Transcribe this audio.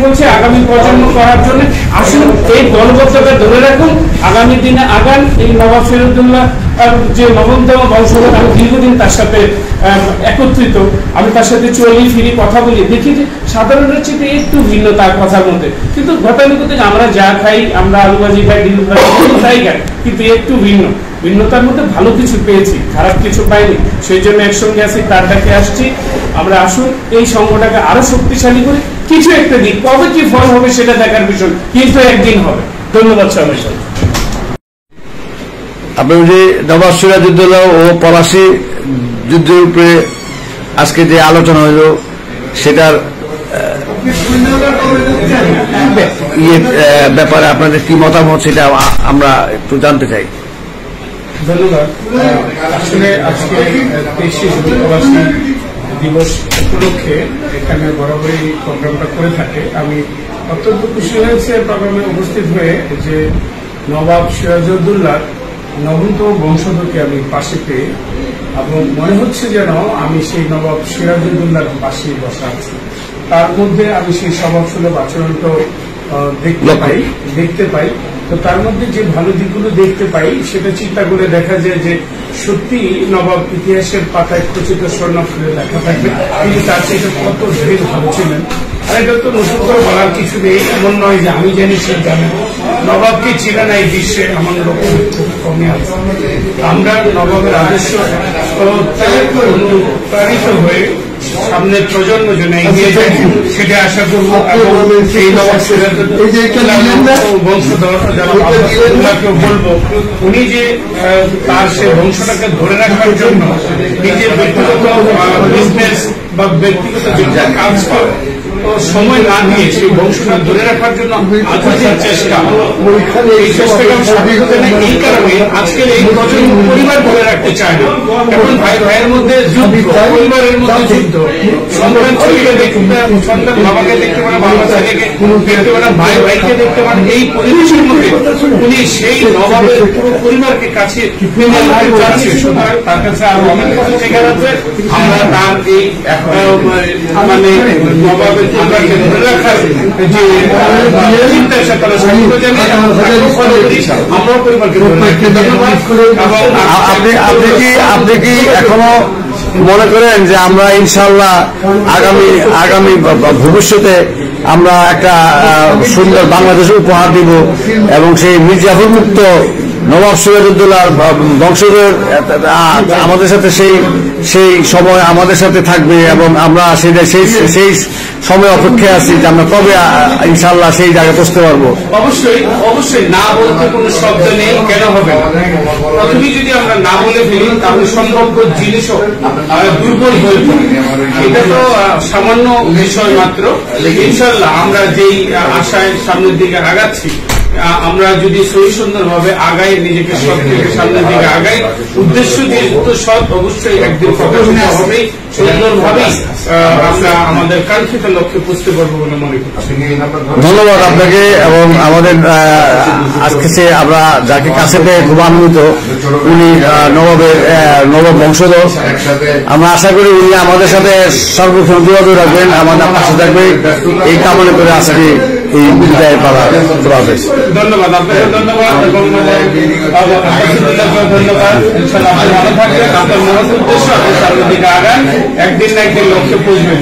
বলছি আগামী প্রজন্ম করার জন্য আসুন এই দলবদ্ধতা ধরে রাখুন, আগামী দিনে আগান। এই নবাব সিরাজউদ্দৌলা যে নবমতম বংশধর, আমি দীর্ঘদিন তার সাথে একত্রিত, আমি তার সাথে চলি ফিরি, কথা বলি, দেখি যে সাধারণের চেয়ে একটু ভিন্ন তার কথার মধ্যে, কিন্তু গতানুগতিক আমরা যা খাই, আমরা আলু ভাজি খাই, ডিম খাই, তাই খাই, কিন্তু একটু ভিন্নতার মধ্যে ভালো কিছু পেয়েছি, খারাপ কিছু পাইনি। সেই জন্য একসঙ্গে আছি, তার ডাকে আসছি। আমরা আসুন এই সংঘটাকে আরো শক্তিশালী করি, কিছু একটা দিক, কবে কি ফল হবে সেটা দেখার বিষয়, কিন্তু একদিন হবে। ধন্যবাদ সবাই। আপনি যে নবাব সিরাজউদ্দৌলা ও পলাশী যুদ্ধের উপরে আজকে যে আলোচনা হইল সেটার ব্যাপারে আপনাদের কি মতামত সেটা আমরা একটু জানতে চাই। ধন্যবাদ। আসলে আজকে 23শে জুন পলাশী দিবস উপলক্ষে এখানে বরাবরই প্রোগ্রামটা করে থাকে। আমি অত্যন্ত খুশি হয়েছে প্রোগ্রামে উপস্থিত হয়ে যে নবাব সিরাজউদ্দৌলার নবমতম বংশধরকে আমি পাশে পেয়ে, এবং মনে হচ্ছে যেন আমি সেই নবাব সিরাজউদ্দৌলার পাশে বসা আছি। তার মধ্যে আমি সেই স্বভাবসুলভ আচরণটাও দেখতে পাই। তো তার মধ্যে যে ভালো দিকগুলো দেখতে পাই সেটা চিন্তা করে দেখা যায় যে সত্যি নবাব ইতিহাসের পাতায় খচিত স্বর্ণাক্ষরে লেখা থাকবে, তিনি তার চেয়ে কত ঢের ভালো ছিলেন। আর এটা তো নতুন করে বলার কিছু নেই, এমন নয় যে আমি জানি সে জানে। নবাবকে ছিলেন এই বিশ্বে আমার লোক খুব কমে আছে। আমরা নবাবের আদর্শ অনুপ্রাণিত হয়ে সামনের প্রজন্ম যেন এগিয়ে যায় সেটা আশা করবো। এই নবাব সিরাজউদ্দৌলা বংশধর যারা বলবো, উনি যে তার সে বংশটাকে ধরে রাখার জন্য নিজের ব্যক্তিগত বিজনেস বা ব্যক্তিগত যে কাজ করে সময় না দিয়ে সেই বংশটা ধরে রাখার জন্য আধ্যাত্মিক চেষ্টা, এই চেষ্টাকে আমি সাহায্য করি। এই কারণে আজকের এই প্রজন্ম পরিবার ধরে রাখতে চায় না। এখন ভাই ভাইয়ের মধ্যে যুদ্ধ, পরিবারের মধ্যে যুদ্ধ, সন্তান ছেলেকে দেখতে, সন্তান বাবাকে দেখতে পারে, বাবা ছেলেকে দেখতে পারে, ভাই ভাইকে দেখতে পারে। এই পরিবেশের মধ্যে উনি সেই নবাবের পুরো পরিবারকে কাছে চাচ্ছে। সুতরাং তার কাছে আরো অনেক কিছু শেখার আছে। আমরা তার এই মানে নবাবের পরিবারকে ধরে রাখার যে চিন্তা সেটা সাহায্য জানি, আমরাও পরিবারকে ধরে রাখি। আপনি কি এখনো মনে করেন যে আমরা ইনশাল্লাহ আগামী ভবিষ্যতে আমরা একটা সুন্দর বাংলাদেশ উপহার দিব এবং সেই মির্জাফর মুক্ত নবাব সিরাজউদ্দৌলার বংশধর আমাদের সাথে সেই সময় আমাদের সাথে থাকবে এবং আমরা সেই সময় অপেক্ষায় আছি যে আমরা কবে ইনশাল্লাহ সেই জায়গায় পৌঁছতে পারবো। অবশ্যই না বলতে কোনো শব্দ নেই, কেন হবে না? প্রথমে যদি আমরা না বলে ফেলি তাহলে সম্ভাব্য জিনিসও দুর্বল হয়ে পড়ে। এটা তো সামান্য বিষয় মাত্র। ইনশাল্লাহ আমরা যেই আশায় সামনের দিকে আগাচ্ছি, আমরা যদি সহি সুন্দর ভাবে আগাই, নিজেকে সৎ থেকে সামনের দিকে আগাই, উদ্দেশ্য যেহেতু সৎ, অবশ্যই একদিন প্রকাশিত হবেই। সুন্দরভাবেই আমরা আমাদের কাঙ্ক্ষিত লক্ষ্যে পৌঁছতে পারবো বলে মনে করছি। ধন্যবাদ আপনাকে এবং আমাদের আজকে আমরা যাকে কাছে পেয়ে খুব আনন্দিত, উনি নবাব বংশধর। আমরা আশা করি উনি আমাদের সাথে সর্বক্ষণ যোগাযোগ রাখবেন, আমাদের পাশে থাকবে, এই কামনা করে আজকে এই বিদায় পালা। ধন্যবাদ আপনাকে, ধন্যবাদ এবং ধন্যবাদ। ইনশাআল্লাহ ভালো থাকবেন, আপনার মহৎ উদ্দেশ্য আপনার সামনের দিকে আগান, একদিন না একদিন লক্ষ্যে পৌঁছবে।